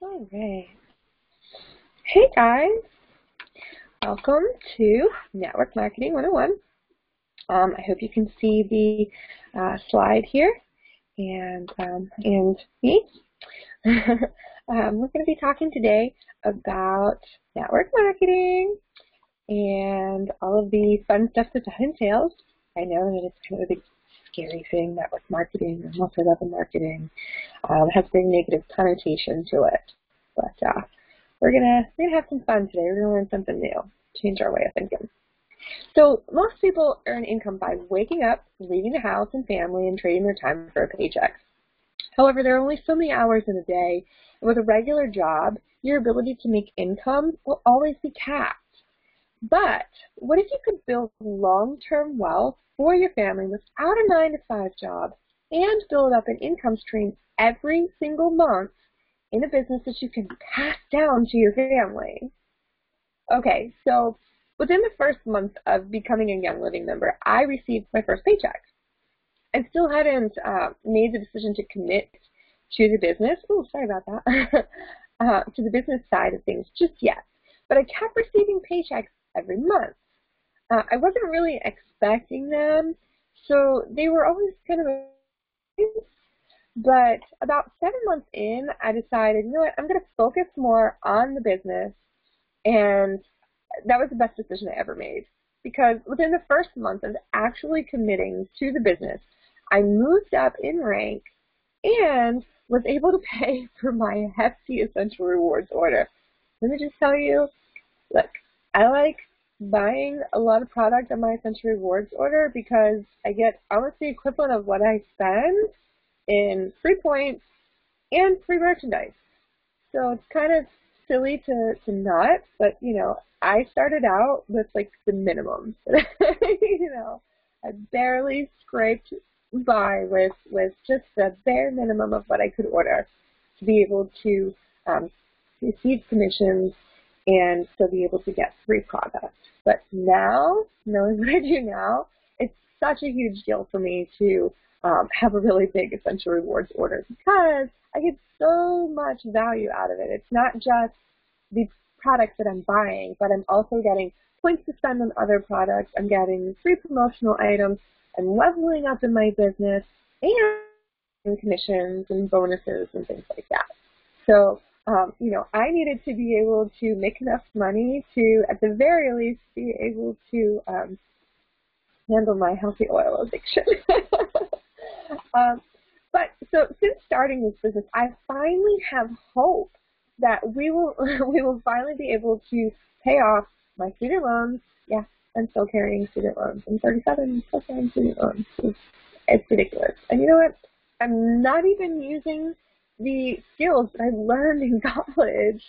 All right. Hey guys, welcome to Network Marketing 101. I hope you can see the slide here and me. We're going to be talking today about network marketing and all of the fun stuff that entails. I know that it's kind of a big scary thing, network marketing or multi-level marketing. Has a very negative connotation to it, but we're gonna have some fun today. We're gonna learn something new, change our way of thinking. So most people earn income by waking up, leaving the house and family, and trading their time for a paycheck. However, there are only so many hours in a day, and with a regular job, your ability to make income will always be capped. But what if you could build long-term wealth for your family without a 9-to-5 job and build up an income stream every single month in a business that you can pass down to your family? Okay, so within the first month of becoming a Young Living member, I received my first paycheck. I still hadn't made the decision to commit to the business. Oh, sorry about that. To the business side of things just yet. But I kept receiving paychecks every month. I wasn't really expecting them, so they were always kind of but about 7 months in, I decided, you know what, I'm going to focus more on the business, and that was the best decision I ever made. Because within the first month of actually committing to the business, I moved up in rank and was able to pay for my hefty Essential Rewards order. Let me just tell you, look, I like buying a lot of product on my Essential Rewards order because I get almost the equivalent of what I spend in free points and free merchandise. So it's kind of silly to not, but you know, I started out with like the minimum. You know, I barely scraped by with just the bare minimum of what I could order to be able to receive commissions and still be able to get free products. But now, knowing what I do now, it's such a huge deal for me to have a really big Essential Rewards order because I get so much value out of it. It's not just the products that I'm buying, but I'm also getting points to spend on other products. I'm getting free promotional items. I'm leveling up in my business and commissions and bonuses and things like that. So, you know, I needed to be able to make enough money to, at the very least, be able to handle my healthy oil addiction. But so since starting this business, I finally have hope that we will finally be able to pay off my student loans. Yeah, I'm still carrying student loans. I'm 37, still carrying student loans. It's ridiculous. And you know what? I'm not even using the skills that I learned in college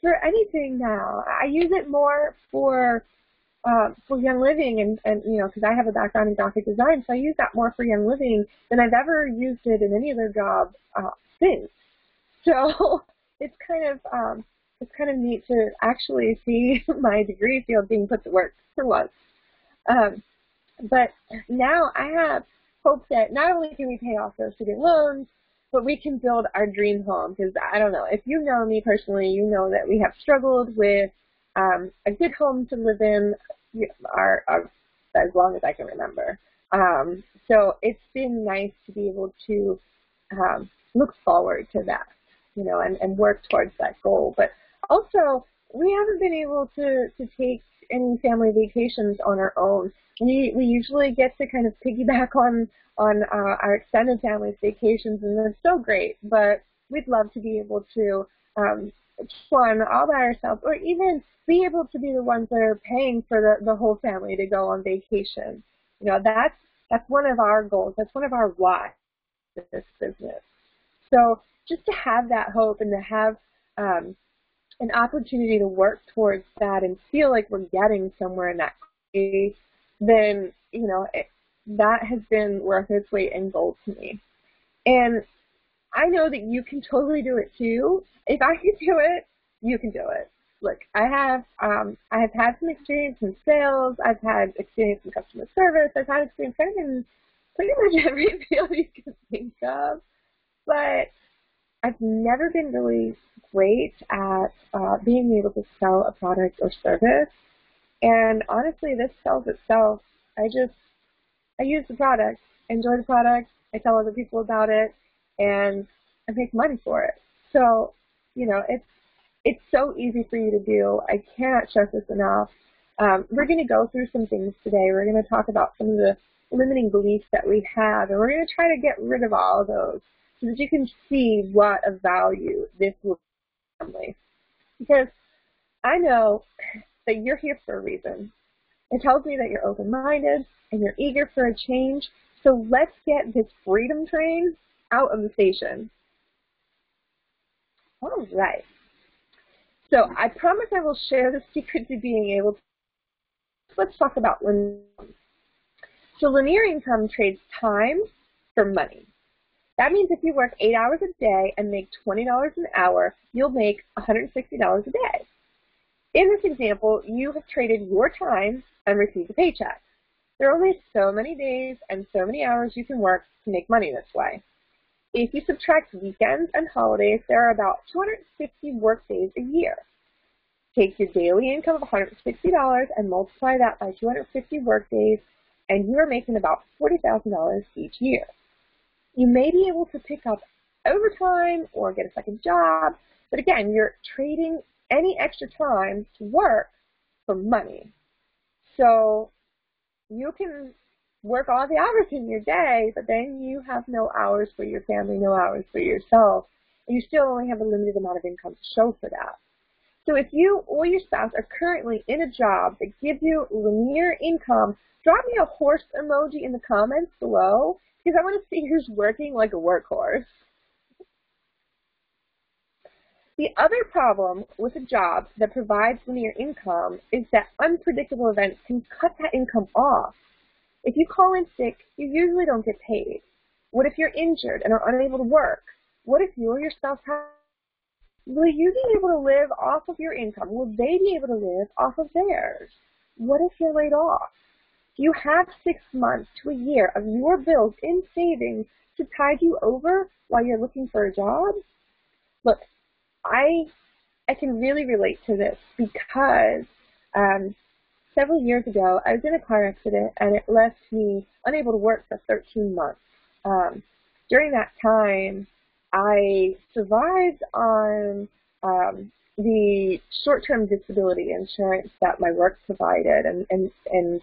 for anything now. I use it more for Young Living, and you know, because I have a background in graphic design, so I use that more for Young Living than I've ever used it in any other job since. So it's kind of neat to actually see my degree field being put to work for once. But now I have hope that not only can we pay off those student loans, but we can build our dream home. Because I don't know, if you know me personally, you know that we have struggled with a good home to live in as long as I can remember. So it's been nice to be able to look forward to that, you know, and work towards that goal. But also, we haven't been able to take any family vacations on our own. We usually get to kind of piggyback on our extended family's vacations, and they're so great. But we'd love to be able to fun all by ourselves, or even be able to be the ones that are paying for the whole family to go on vacation. You know, that's one of our goals. That's one of our why with this business. So just to have that hope and to have an opportunity to work towards that and feel like we're getting somewhere in that case, then, you know, that has been worth its weight in gold to me. And I know that you can totally do it too. If I can do it, you can do it. Look, I have had some experience in sales. I've had experience in customer service. I've had experience kind of in pretty much every field you can think of. But I've never been really great at being able to sell a product or service. And honestly, this sells itself. I use the product, enjoy the product, I tell other people about it, and I make money for it. So, it's so easy for you to do. I cannot stress this enough. We're going to go through some things today. We're going to talk about some of the limiting beliefs that we have, and we're going to try to get rid of all of those so that you can see what a value this will be to your family. Because I know that you're here for a reason. It tells me that you're open-minded and you're eager for a change. So let's get this freedom train out of the station. All right. So I promise I will share the secret to being able to. Let's talk about linear income. So linear income trades time for money. That means if you work 8 hours a day and make $20 an hour, you'll make $160 a day. In this example, you have traded your time and received a paycheck. There are only so many days and so many hours you can work to make money this way. If you subtract weekends and holidays, there are about 250 work days a year. Take your daily income of $160 and multiply that by 250 work days, and you are making about $40,000 each year. You may be able to pick up overtime or get a second job, but again, you're trading any extra time to work for money. So you can work all the hours in your day, but then you have no hours for your family, no hours for yourself, and you still only have a limited amount of income to show for that. So if you or your spouse are currently in a job that gives you linear income, drop me a horse emoji in the comments below, because I want to see who's working like a workhorse. The other problem with a job that provides linear income is that unpredictable events can cut that income off. If you call in sick, you usually don't get paid. What if you're injured and are unable to work? What if you or your spouse have? Will you be able to live off of your income? Will they be able to live off of theirs? What if you're laid off? Do you have 6 months to a year of your bills in savings to tide you over while you're looking for a job? Look, I can really relate to this because several years ago, I was in a car accident and it left me unable to work for 13 months. During that time, I survived on the short-term disability insurance that my work provided, and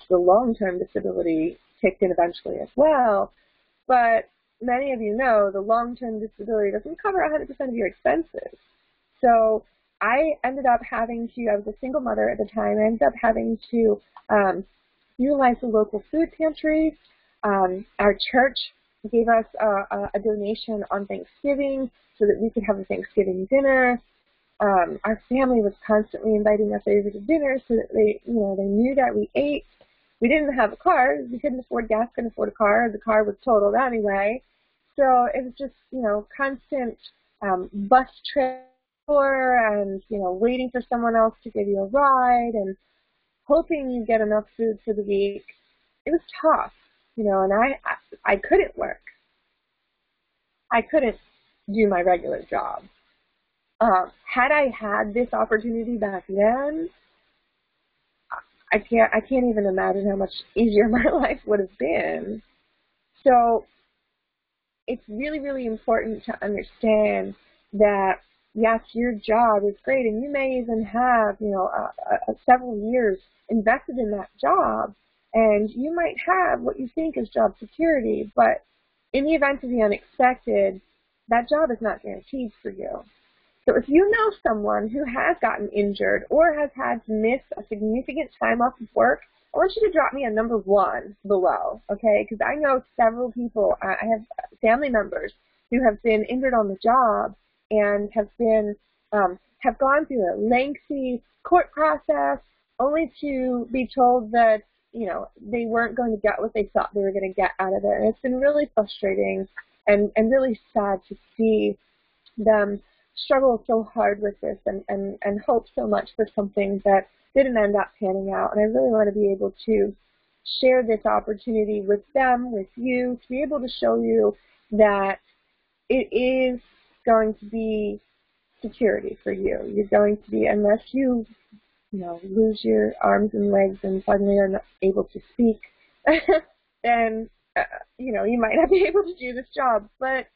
the long-term disability kicked in eventually as well. But many of you know the long-term disability doesn't cover 100% of your expenses. So I ended up having to, I was a single mother at the time, I ended up having to utilize the local food pantry. Our church gave us a donation on Thanksgiving so that we could have a Thanksgiving dinner. Our family was constantly inviting us over to dinner so that they knew that we ate. We didn't have a car. We couldn't afford gas, couldn't afford a car. The car was totaled anyway. So it was just, constant bus trip and, waiting for someone else to give you a ride and hoping you get enough food for the week. It was tough, and I couldn't work. I couldn't do my regular job. Had I had this opportunity back then, I can't even imagine how much easier my life would have been. So it's really, really important to understand that, yes, your job is great, and you may even have, several years invested in that job, and you might have what you think is job security, but in the event of the unexpected, that job is not guaranteed for you. So if you know someone who has gotten injured or has had to miss a significant time off of work, I want you to drop me a number 1 below, okay? Because I know several people, I have family members who have been injured on the job and have gone through a lengthy court process only to be told that, they weren't going to get what they thought they were going to get out of it. And it's been really frustrating and really sad to see them struggle so hard with this and hope so much for something that didn't end up panning out. And I really want to be able to share this opportunity with them, with you, to be able to show you that it is going to be security for you. You're going to be, unless you lose your arms and legs and suddenly are not able to speak, then, you might not be able to do this job. But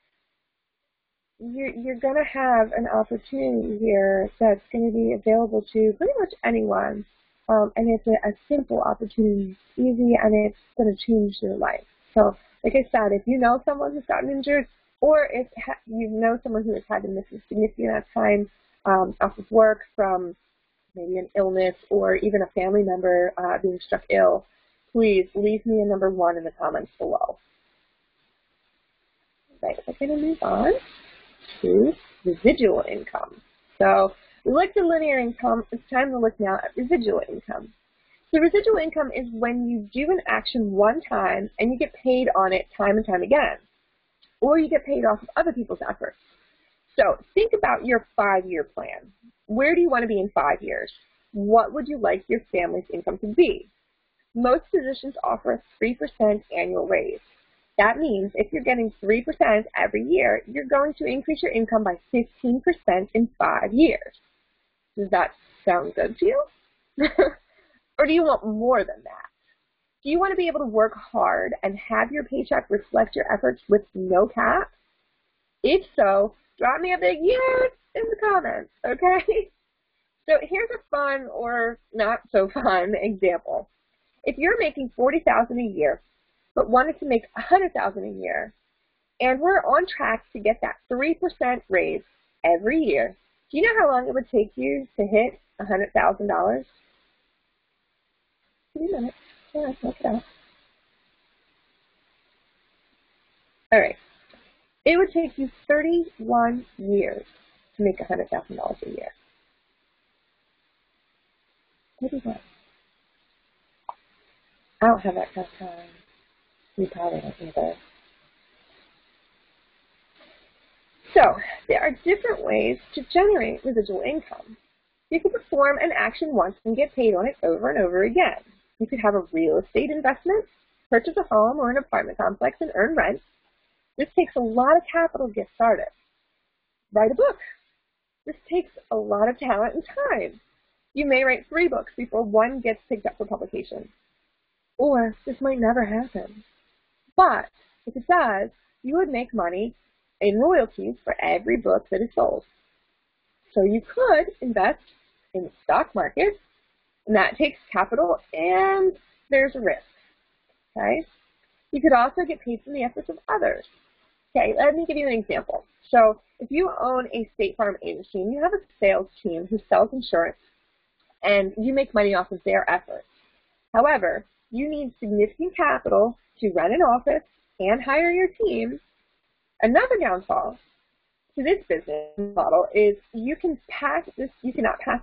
you're going to have an opportunity here that's going to be available to pretty much anyone. And it's a simple opportunity, it's easy, and it's going to change your life. So, like I said, if you know someone who's gotten injured, or if you know someone who has had to miss a significant amount of time off of work from maybe an illness or even a family member being struck ill, please leave me a number 1 in the comments below. Right, we're going to move on to residual income. So we looked at linear income. It's time to look now at residual income. So residual income is when you do an action one time and you get paid on it time and time again, or you get paid off of other people's efforts. So think about your 5-year plan. Where do you want to be in 5 years? What would you like your family's income to be? Most positions offer a 3% annual raise. That means if you're getting 3% every year, you're going to increase your income by 15% in 5 years. Does that sound good to you? Or do you want more than that? Do you want to be able to work hard and have your paycheck reflect your efforts with no cap? If so, drop me a big yes in the comments, okay? So here's a fun or not so fun example. If you're making $40,000 a year, but wanted to make $100,000 a year, and we're on track to get that 3% raise every year, do you know how long it would take you to hit $100,000? Give me a minute. Yeah, look it up. All right. It would take you 31 years to make $100,000 a year. 31. I don't have that kind of time. You probably don't either. So, there are different ways to generate residual income. You can perform an action once and get paid on it over and over again. You could have a real estate investment, purchase a home or an apartment complex and earn rent. This takes a lot of capital to get started. Write a book. This takes a lot of talent and time. You may write 3 books before one gets picked up for publication. Or this might never happen. But if it does, you would make money in royalties for every book that is sold. So you could invest in the stock market, and that takes capital, and there's a risk. Okay? You could also get paid from the efforts of others. Okay, let me give you an example. So if you own a State Farm agency and you have a sales team who sells insurance, and you make money off of their efforts. However, you need significant capital to run an office and hire your team. Another downfall to this business model is you cannot pass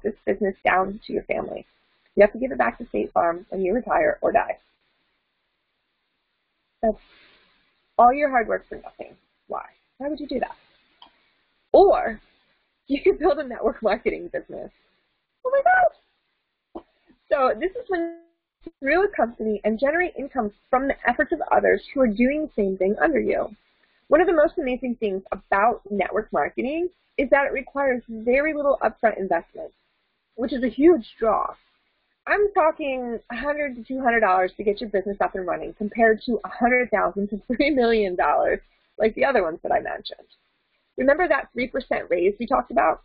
this business down to your family. You have to give it back to State Farm when you retire or die. That's all your hard work for nothing. Why? Why would you do that? Or you could build a network marketing business. Oh my gosh! So this is when you grow a company and generate income from the efforts of others who are doing the same thing under you. One of the most amazing things about network marketing is that it requires very little upfront investment, which is a huge draw. I'm talking $100 to $200 to get your business up and running compared to $100,000 to $3 million like the other ones that I mentioned. Remember that 3% raise we talked about?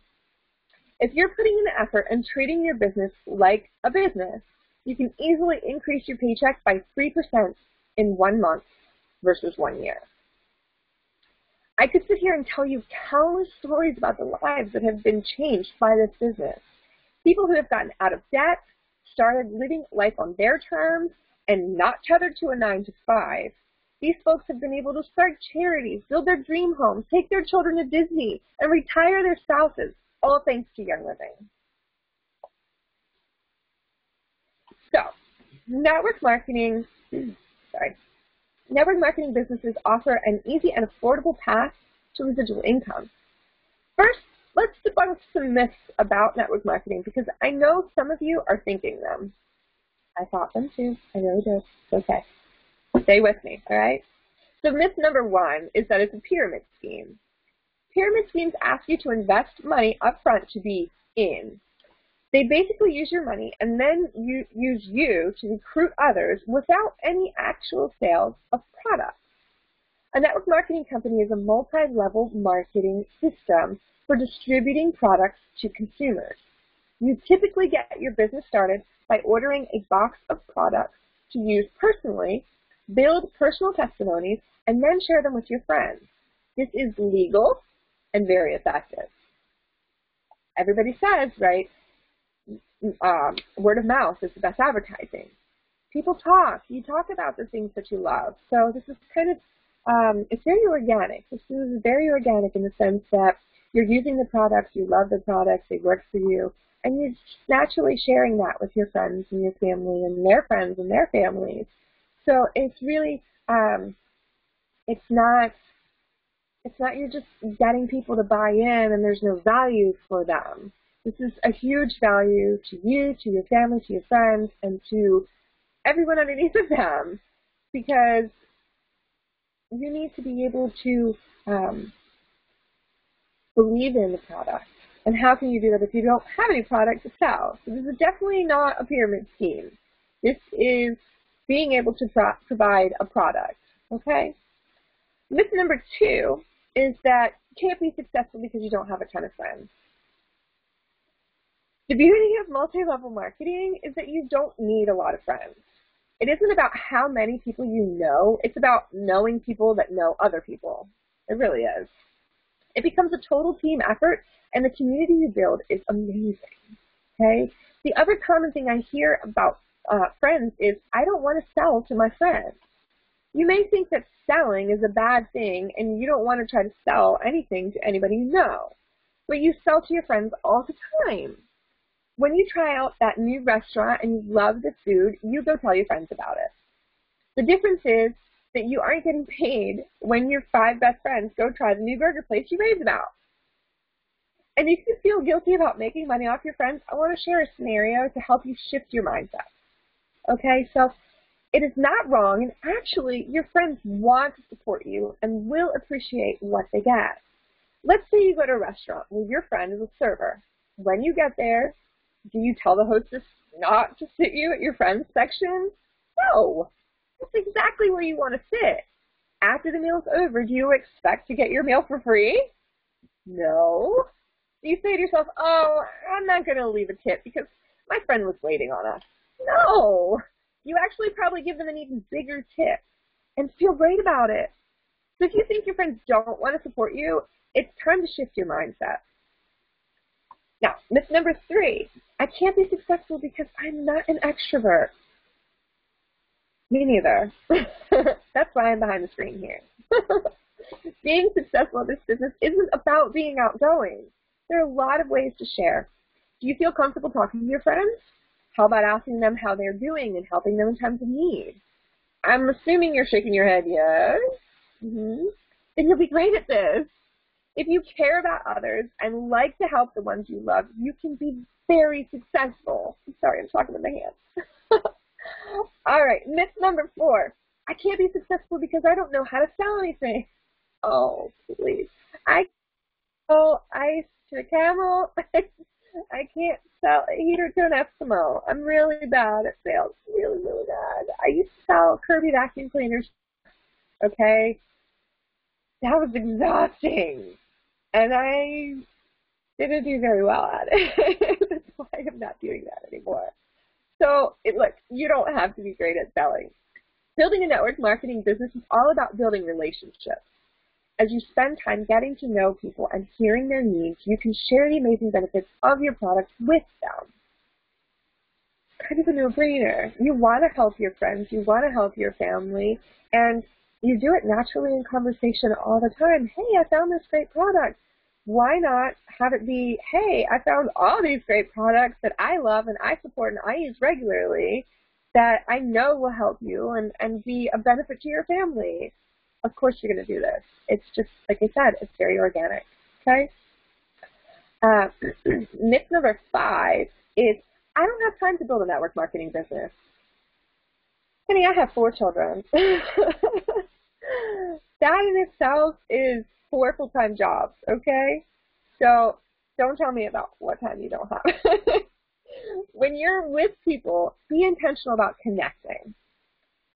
If you're putting in the effort and treating your business like a business, you can easily increase your paycheck by 3% in 1 month versus 1 year. I could sit here and tell you countless stories about the lives that have been changed by this business. People who have gotten out of debt, started living life on their terms, and not tethered to a 9-to-5. These folks have been able to start charities, build their dream homes, take their children to Disney, and retire their spouses, all thanks to Young Living. So, network marketing businesses offer an easy and affordable path to residual income. First, let's debunk some myths about network marketing because I know some of you are thinking them. I thought them too. I really did. It's okay. Stay with me, all right? So myth number 1 is that it's a pyramid scheme. Pyramid schemes ask you to invest money up front to be in. They basically use your money and then use you to recruit others without any actual sales of products. A network marketing company is a multi-level marketing system for distributing products to consumers. You typically get your business started by ordering a box of products to use personally, build personal testimonies, and then share them with your friends. This is legal and very effective. Everybody says, right, word of mouth is the best advertising. People talk. You talk about the things that you love. So this is kind of, it's very organic. This is very organic in the sense that you're using the products, you love the products, they work for you, and you're naturally sharing that with your friends and your family and their friends and their families. So it's really, it's not you're just getting people to buy in and there's no value for them. This is a huge value to you, to your family, to your friends, and to everyone underneath of them, because you need to be able to believe in the product. And how can you do that if you don't have any product to sell? So this is definitely not a pyramid scheme. This is being able to provide a product, okay? Myth number 2 is that you can't be successful because you don't have a ton of friends. The beauty of multi-level marketing is that you don't need a lot of friends. It isn't about how many people you know. It's about knowing people that know other people. It really is. It becomes a total team effort, and the community you build is amazing, okay? The other common thing I hear about friends is, I don't want to sell to my friends. You may think that selling is a bad thing, and you don't want to try to sell anything to anybody you know, but you sell to your friends all the time. When you try out that new restaurant and you love the food, you go tell your friends about it. The difference is that you aren't getting paid when your 5 best friends go try the new burger place you raved about. And if you feel guilty about making money off your friends, I want to share a scenario to help you shift your mindset. Okay, so it is not wrong, and actually your friends want to support you and will appreciate what they get. Let's say you go to a restaurant where your friend is a server. When you get there, do you tell the hostess not to sit you at your friend's section? No. That's exactly where you want to sit. After the meal's over, do you expect to get your meal for free? No. Do you say to yourself, oh, I'm not going to leave a tip because my friend was waiting on us? No. You actually probably give them an even bigger tip and feel great about it. So if you think your friends don't want to support you, it's time to shift your mindset. Now, myth number 3, I can't be successful because I'm not an extrovert. Me neither. That's why I'm behind the screen here. Being successful in this business isn't about being outgoing. There are a lot of ways to share. Do you feel comfortable talking to your friends? How about asking them how they're doing and helping them in times of need? I'm assuming you're shaking your head, yes? Then you'll be great at this. If you care about others and like to help the ones you love, you can be very successful. I'm sorry, I'm talking with my hands. All right, myth number 4. I can't be successful because I don't know how to sell anything. Oh, please. I sell ice to a camel. I can't sell a heater to an Eskimo. I'm really bad at sales, really, really bad. I used to sell Kirby vacuum cleaners, okay? That was exhausting, and I didn't do very well at it. That's why I'm not doing that anymore. So, look, you don't have to be great at selling. Building a network marketing business is all about building relationships. As you spend time getting to know people and hearing their needs, you can share the amazing benefits of your product with them. Kind of a no-brainer. You want to help your friends, you want to help your family, and you do it naturally in conversation all the time. Hey, I found this great product. Why not have it be, hey, I found all these great products that I love and I support and I use regularly that I know will help you and be a benefit to your family. Of course you're going to do this. It's just, like I said, it's very organic, okay? Myth number 5 is, I don't have time to build a network marketing business. Honey, I have 4 children. That in itself is 4 full-time jobs, okay? So don't tell me about what time you don't have. When you're with people, be intentional about connecting.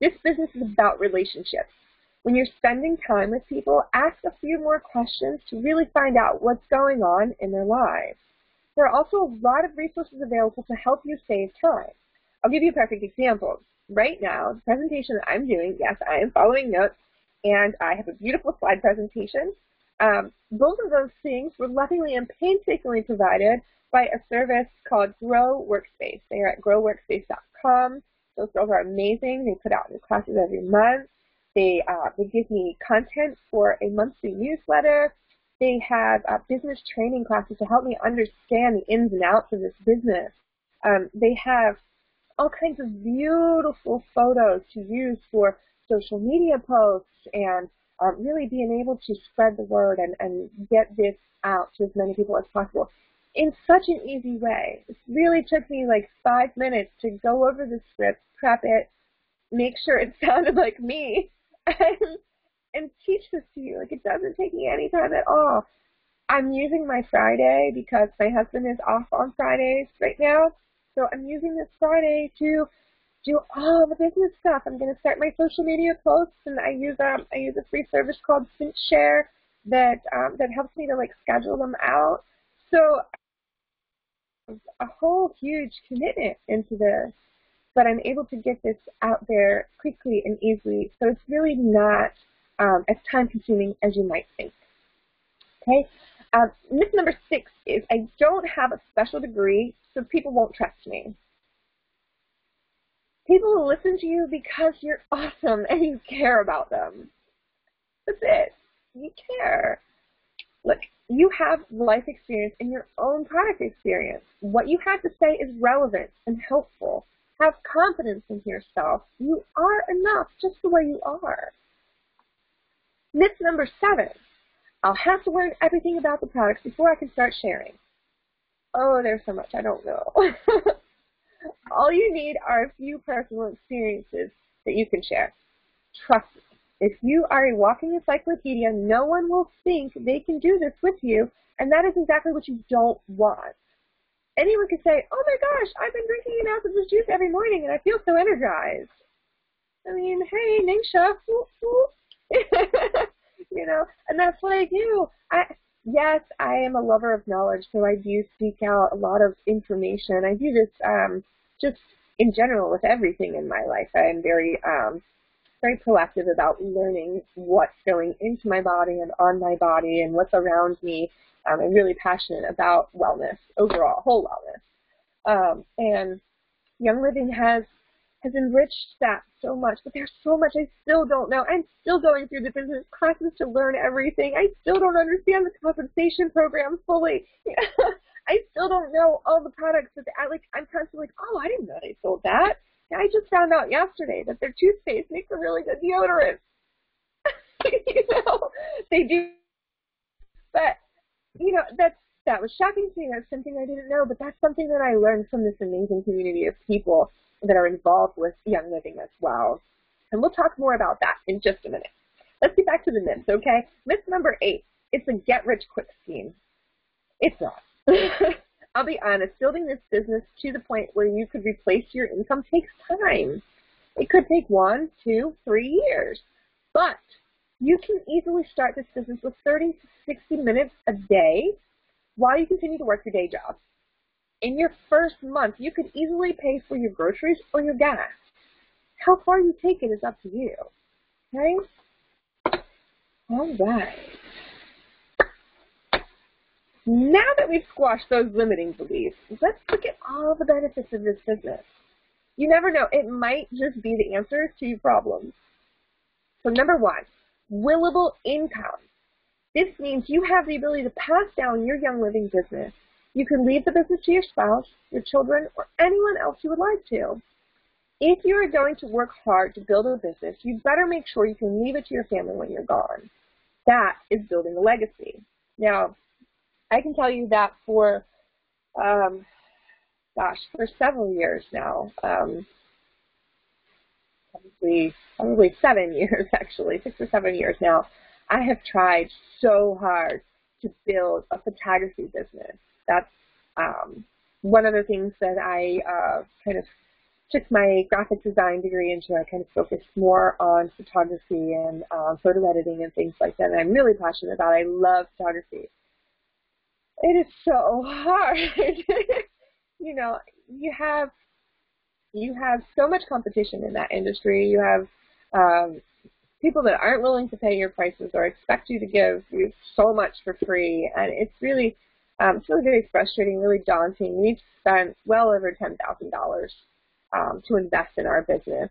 This business is about relationships. When you're spending time with people, ask a few more questions to really find out what's going on in their lives. There are also a lot of resources available to help you save time. I'll give you a perfect example. Right now, the presentation that I'm doing, yes, I am following notes, and I have a beautiful slide presentation. Both of those things were lovingly and painstakingly provided by a service called Grow Workspace. They are at growworkspace.com. Those girls are amazing. They put out new classes every month. They give me content for a monthly newsletter. They have business training classes to help me understand the ins and outs of this business. They have all kinds of beautiful photos to use for social media posts and really being able to spread the word and get this out to as many people as possible in such an easy way. It really took me like 5 minutes to go over the script, prep it, make sure it sounded like me, and teach this to you. Like, it doesn't take me any time at all. I'm using my Friday because my husband is off on Fridays right now. So I'm using this Friday to do all the business stuff. I'm going to start my social media posts, and I use a free service called Share that helps me to like schedule them out. So a whole huge commitment into this, but I'm able to get this out there quickly and easily. So it's really not as time-consuming as you might think. Okay. Myth number 6 is I don't have a special degree, so people won't trust me. People will listen to you because you're awesome and you care about them. That's it. You care. Look, you have life experience and your own product experience. What you have to say is relevant and helpful. Have confidence in yourself. You are enough just the way you are. Myth number 7. I'll have to learn everything about the products before I can start sharing. Oh, there's so much I don't know. All you need are a few personal experiences that you can share. Trust me. If you are a walking encyclopedia, no one will think they can do this with you, and that is exactly what you don't want. Anyone can say, oh my gosh, I've been drinking an ounce of this juice every morning and I feel so energized. I mean, hey, Ningsha, you know, and that's what I do. Yes, I am a lover of knowledge, so I do seek out a lot of information. I do this just in general with everything in my life. I am very proactive about learning what's going into my body and on my body and what's around me. I'm really passionate about wellness overall, whole wellness. And Young Living has enriched that so much, but there's so much I still don't know. I'm still going through the business classes to learn everything. I still don't understand the compensation program fully. I still don't know all the products that I'm constantly like, oh, I didn't know they sold that. I just found out yesterday that their toothpaste makes a really good deodorant. You know, they do. But, you know, that was shocking to me. That's something I didn't know, but that's something that I learned from this amazing community of people that are involved with Young Living as well. And we'll talk more about that in just a minute. Let's get back to the myths, okay? Myth number 8, it's a get-rich-quick scheme. It's not. I'll be honest, building this business to the point where you could replace your income takes time. It could take 1, 2, 3 years. But you can easily start this business with 30 to 60 minutes a day while you continue to work your day job. In your first month, you could easily pay for your groceries or your gas. How far you take it is up to you. Okay? All right. Now that we've squashed those limiting beliefs, let's look at all the benefits of this business. You never know. It might just be the answer to your problems. So number 1, willable income. This means you have the ability to pass down your Young Living business. You can leave the business to your spouse, your children, or anyone else you would like to. If you are going to work hard to build a business, you better make sure you can leave it to your family when you're gone. That is building a legacy. Now, I can tell you that for several years now, probably 7 years, actually, 6 or 7 years now, I have tried so hard to build a photography business. That's one of the things that I kind of took my graphic design degree into. I kind of focused more on photography and photo editing and things like that. And I'm really passionate about it. I love photography. It is so hard. You know, you have so much competition in that industry. You have people that aren't willing to pay your prices or expect you to give you so much for free, and it's really very frustrating, really daunting. We've spent well over $10,000 to invest in our business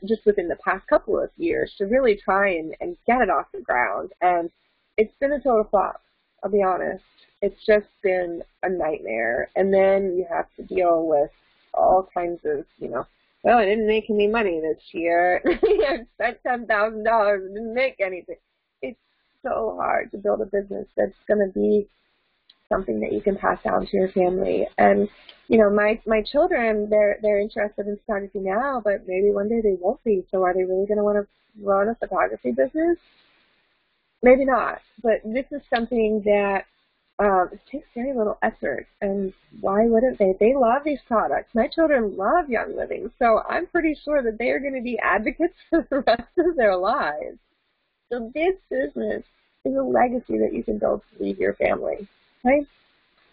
just within the past couple of years to really try and get it off the ground, and it's been a total flop, I'll be honest. It's just been a nightmare, and then you have to deal with all kinds of, well, I didn't make any money this year. I spent $10,000 and didn't make anything. It's so hard to build a business that's going to be something that you can pass down to your family. And, my children, they're interested in photography now, but maybe one day they won't be. So are they really going to want to run a photography business? Maybe not. But this is something that it takes very little effort, and why wouldn't they? They love these products. My children love Young Living, so I'm pretty sure that they are going to be advocates for the rest of their lives. So this business is a legacy that you can build to leave your family. Okay?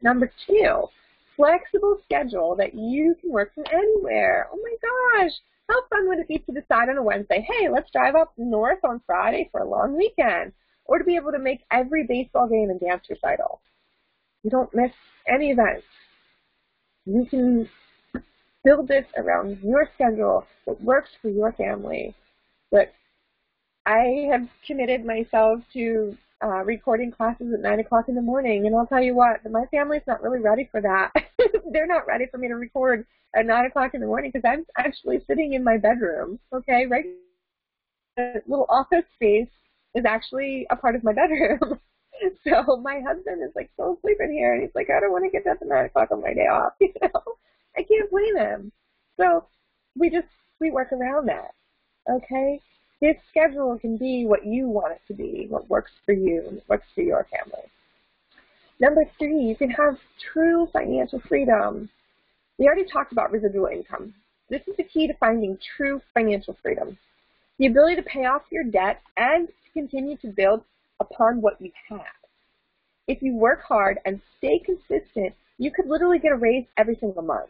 Number 2, flexible schedule that you can work from anywhere. Oh my gosh, how fun would it be to decide on a Wednesday, hey, let's drive up north on Friday for a long weekend, or to be able to make every baseball game and dance recital. You don't miss any events. You can build this around your schedule that works for your family. But I have committed myself to recording classes at 9 o'clock in the morning, and I'll tell you what, my family's not really ready for that. They're not ready for me to record at 9 o'clock in the morning because I'm actually sitting in my bedroom, okay? Right? The little office space is actually a part of my bedroom. So my husband is like, so sleeping here, and he's like, I don't want to get up at 9 o'clock on my day off. I can't blame him. So we work around that. Okay, this schedule can be what you want it to be, what works for you, and what works for your family. Number 3, you can have true financial freedom. We already talked about residual income. This is the key to finding true financial freedom. The ability to pay off your debt and to continue to build upon what you have. If you work hard and stay consistent, you could literally get a raise every single month.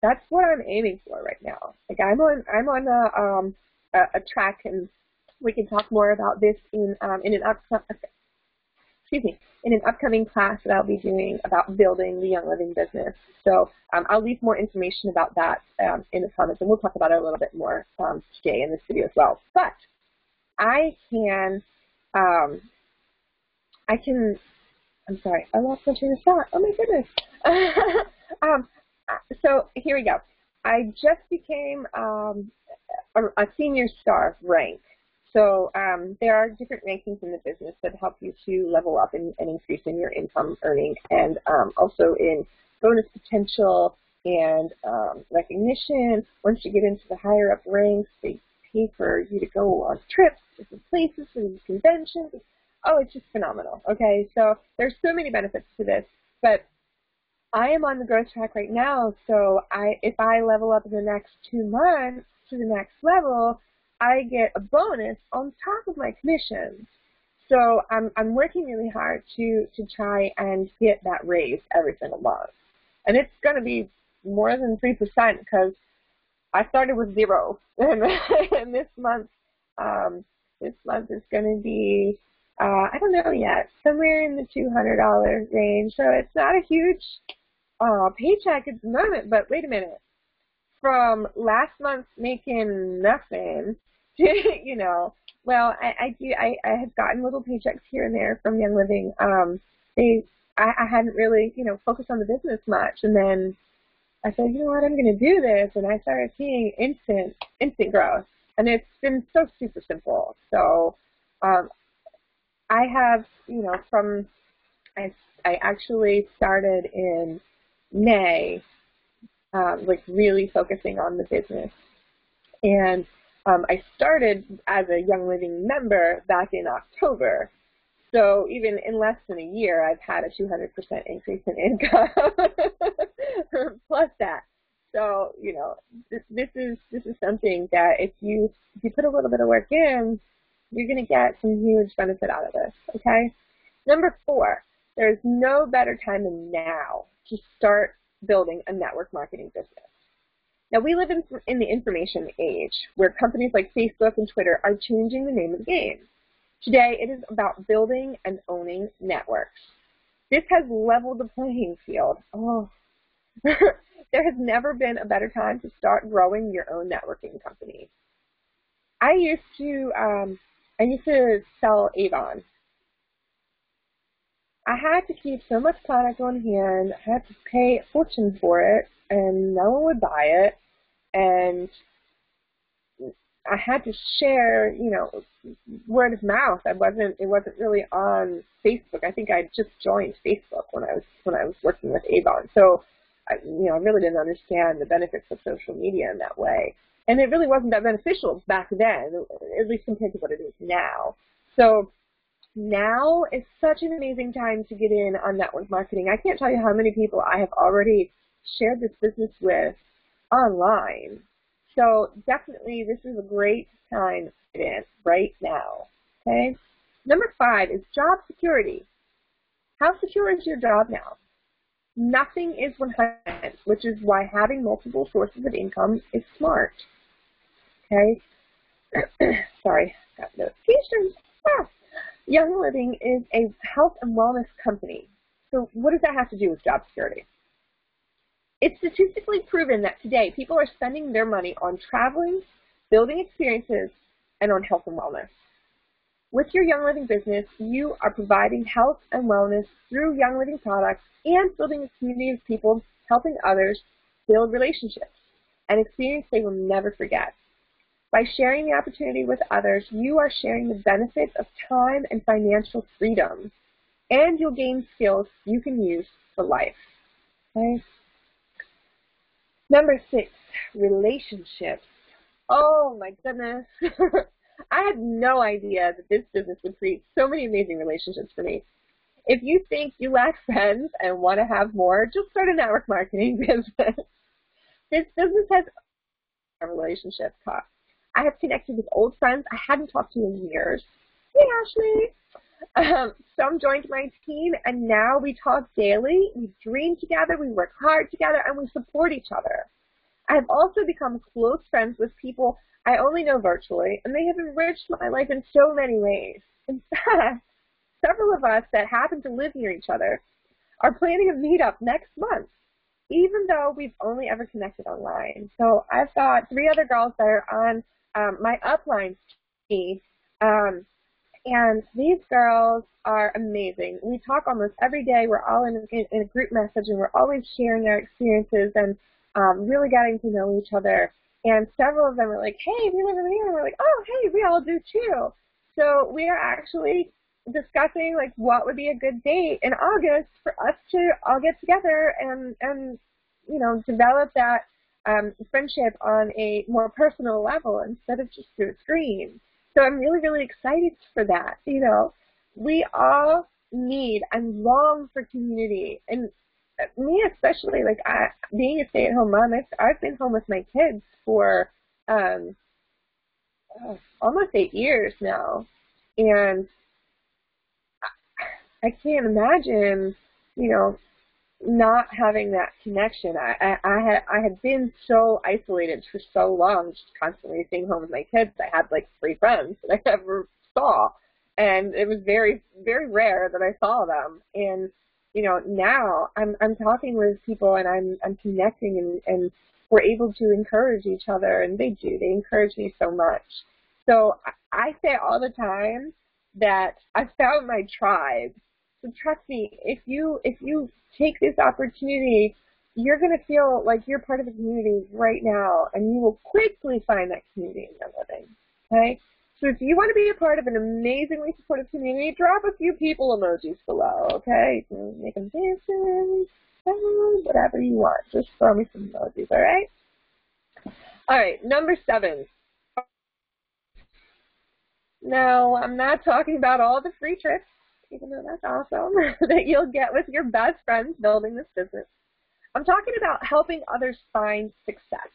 That's what I'm aiming for right now. Like I'm on a track, and we can talk more about this in an upcoming class that I'll be doing about building the Young Living business. So I'll leave more information about that in the comments, and we'll talk about it a little bit more today in this video as well. But I'm sorry, I lost my train of thought. Oh my goodness. So here we go. I just became a senior star rank. So there are different rankings in the business that help you to level up and increase in your income earning, and also in bonus potential and recognition. Once you get into the higher up ranks, they pay for you to go on trips to different places, for these conventions. Oh, it's just phenomenal. Okay, so there's so many benefits to this, but I am on the growth track right now, so if I level up in the next 2 months to the next level, I get a bonus on top of my commissions. So I'm working really hard to try and get that raise every single month. And it's going to be more than 3% because I started with 0. And this month is going to be, I don't know yet, somewhere in the $200 range. So it's not a huge paycheck at the moment, but wait a minute. From last month making nothing to, well, I have gotten little paychecks here and there from Young Living. I hadn't really, focused on the business much, and then I said, you know what, I'm going to do this, and I started seeing instant growth, and it's been so super simple. So I have, I actually started in May, like really focusing on the business. And I started as a Young Living member back in October. So even in less than a year, I've had a 200% increase in income plus that. So, you know, this is something that if you put a little bit of work in, you're going to get some huge benefit out of this, okay? Number 4, there's no better time than now to start building a network marketing business. Now, we live in the information age where companies like Facebook and Twitter are changing the name of the game. Today, it is about building and owning networks. This has leveled the playing field. Oh, there has never been a better time to start growing your own networking company. I used to sell Avon. I had to keep so much product on hand. I had to pay a fortune for it, and no one would buy it. And I had to share, you know, word of mouth. It wasn't really on Facebook. I think I just joined Facebook when I was working with Avon. So, I really didn't understand the benefits of social media in that way. And it really wasn't that beneficial back then, at least compared to what it is now. So now is such an amazing time to get in on network marketing. I can't tell you how many people I have already shared this business with online. So definitely this is a great time to get in right now, okay? Number 5 is job security. How secure is your job now? Nothing is 100%, which is why having multiple sources of income is smart, okay? Sorry, got notifications. Young Living is a health and wellness company. So what does that have to do with job security? It's statistically proven that today people are spending their money on traveling, building experiences, and on health and wellness. With your Young Living business, you are providing health and wellness through Young Living products and building a community of people helping others build relationships, an experience they will never forget. By sharing the opportunity with others, you are sharing the benefits of time and financial freedom, and you'll gain skills you can use for life. Okay? Number 6, relationships. Oh my goodness. I had no idea that this business would create so many amazing relationships for me. If you think you lack friends and want to have more, just start a network marketing business. This business has a relationship talk. I have connected with old friends I hadn't talked to in years. Hey, Ashley. Some joined my team, and now we talk daily. We dream together, we work hard together, and we support each other. I have also become close friends with people I only know virtually, and they have enriched my life in so many ways. In fact, several of us that happen to live near each other are planning a meetup next month, even though we've only ever connected online. So I've got 3 other girls that are on my upline team, and these girls are amazing. We talk almost every day. We're all in a group message, and we're always sharing our experiences and really getting to know each other. And several of them are like, hey, we live over here. And we're like, oh, hey, we all do too. So we are actually discussing like what would be a good date in August for us to all get together and you know, develop that friendship on a more personal level instead of just through a screen. So I'm really, really excited for that. You know, we all need and long for community. And me especially, like being a stay-at-home mom, I've been home with my kids for almost 8 years now. And I can't imagine, you know, not having that connection. I had been so isolated for so long, just constantly staying home with my kids. I had like 3 friends that I ever saw, and it was very, very rare that I saw them. And you know, now I'm talking with people, and I'm connecting, and we're able to encourage each other, and they encourage me so much. So I say all the time that I found my tribe. So trust me, if you take this opportunity, you're going to feel like you're part of a community right now, and you will quickly find that community in Young Living, okay? So if you want to be a part of an amazingly supportive community, drop a few people emojis below, okay? You can make them dancing, whatever you want. Just throw me some emojis, all right? All right, number 7. No, I'm not talking about all the free tricks, even though that's awesome, that you'll get with your best friends building this business. I'm talking about helping others find success.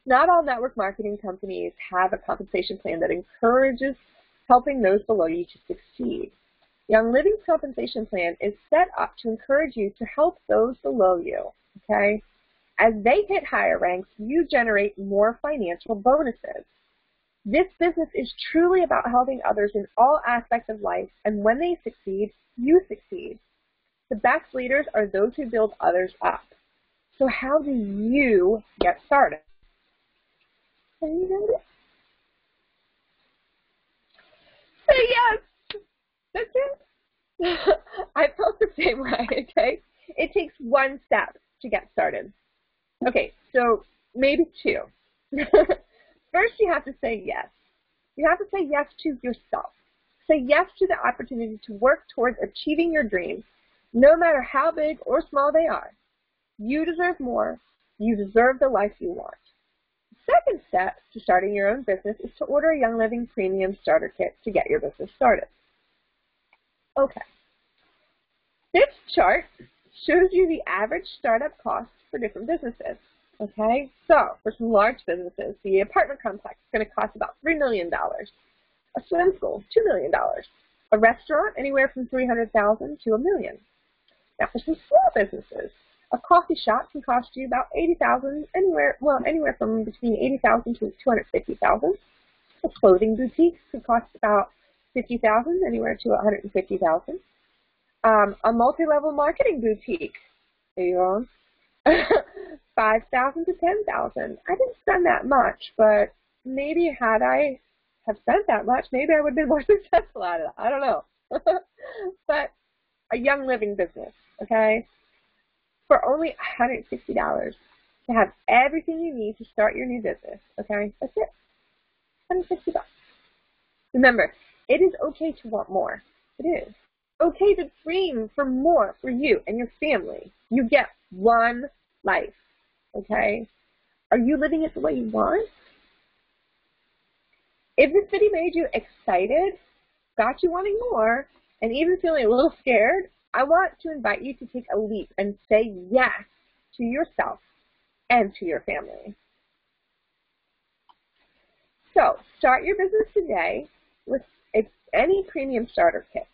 Not all network marketing companies have a compensation plan that encourages helping those below you to succeed. Young Living's compensation plan is set up to encourage you to help those below you, okay? As they hit higher ranks, you generate more financial bonuses. This business is truly about helping others in all aspects of life, and when they succeed, you succeed. The best leaders are those who build others up. So how do you get started? Say yes. That's it. I felt the same way, okay? It takes one step to get started. Okay, so maybe two. First, you have to say yes. You have to say yes to yourself. Say yes to the opportunity to work towards achieving your dreams, no matter how big or small they are. You deserve more. You deserve the life you want. The second step to starting your own business is to order a Young Living Premium Starter Kit to get your business started. Okay. This chart shows you the average startup cost for different businesses. Okay, so for some large businesses, the apartment complex is going to cost about $3 million. A swim school, $2 million. A restaurant, anywhere from $300,000 to $1 million. Now, for some small businesses, a coffee shop can cost you about $80,000, anywhere from between $80,000 to $250,000. A clothing boutique could cost about $50,000, anywhere to $150,000. A multi-level marketing boutique, there you go. $5,000 to $10,000. I didn't spend that much, but maybe had I have spent that much, maybe I would have been more successful at it. I don't know. But a Young Living business, okay, for only $160 to have everything you need to start your new business, okay? That's it. $160. Remember, it is okay to want more. It is. Okay to dream for more for you and your family. You get one life, okay? Are you living it the way you want? If this video made you excited, got you wanting more, and even feeling a little scared, I want to invite you to take a leap and say yes to yourself and to your family. So, start your business today with any premium starter kit.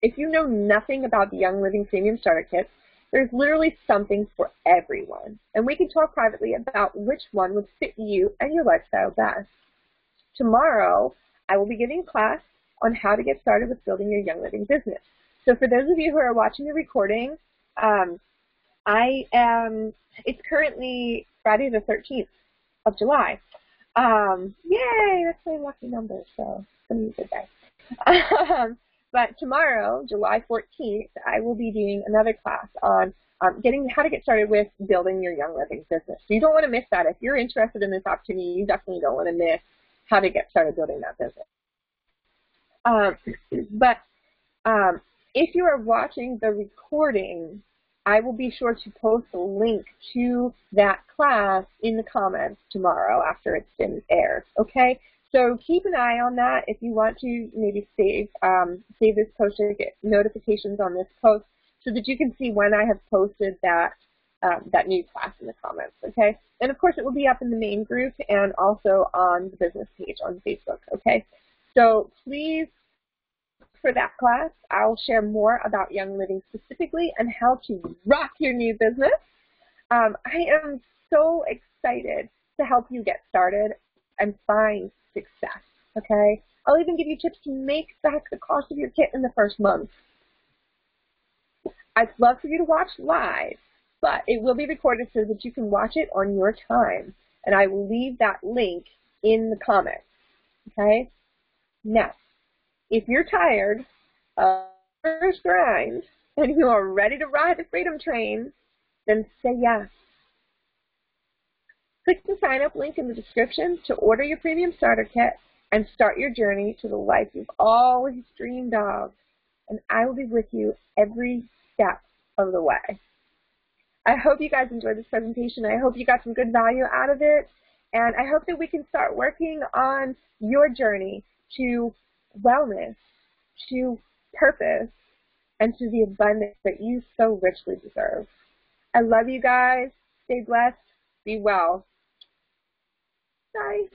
If you know nothing about the Young Living Premium Starter Kit, there's literally something for everyone. And we can talk privately about which one would fit you and your lifestyle best. Tomorrow, I will be giving a class on how to get started with building your Young Living business. So for those of you who are watching the recording, it's currently Friday the 13th of July. Yay, that's my lucky number, so it's going to be a good day. But tomorrow, July 14th, I will be doing another class on how to get started with building your Young Living business. So you don't want to miss that. If you're interested in this opportunity, you definitely don't want to miss how to get started building that business. If you are watching the recording, I will be sure to post a link to that class in the comments tomorrow after it's been aired, okay? So keep an eye on that. If you want to maybe save this post or get notifications on this post so that you can see when I have posted that new class in the comments, okay? And of course, it will be up in the main group and also on the business page on Facebook, okay? So please, for that class, I'll share more about Young Living specifically and how to rock your new business. I am so excited to help you get started and find success, okay? I'll even give you tips to make back the cost of your kit in the first month. I'd love for you to watch live, but it will be recorded so that you can watch it on your time, and I will leave that link in the comments, okay? Now, if you're tired of the first grind and you are ready to ride the freedom train, then say yes. Click the sign-up link in the description to order your premium starter kit and start your journey to the life you've always dreamed of. And I will be with you every step of the way. I hope you guys enjoyed this presentation. I hope you got some good value out of it. And I hope that we can start working on your journey to wellness, to purpose, and to the abundance that you so richly deserve. I love you guys. Stay blessed. Be well. Bye.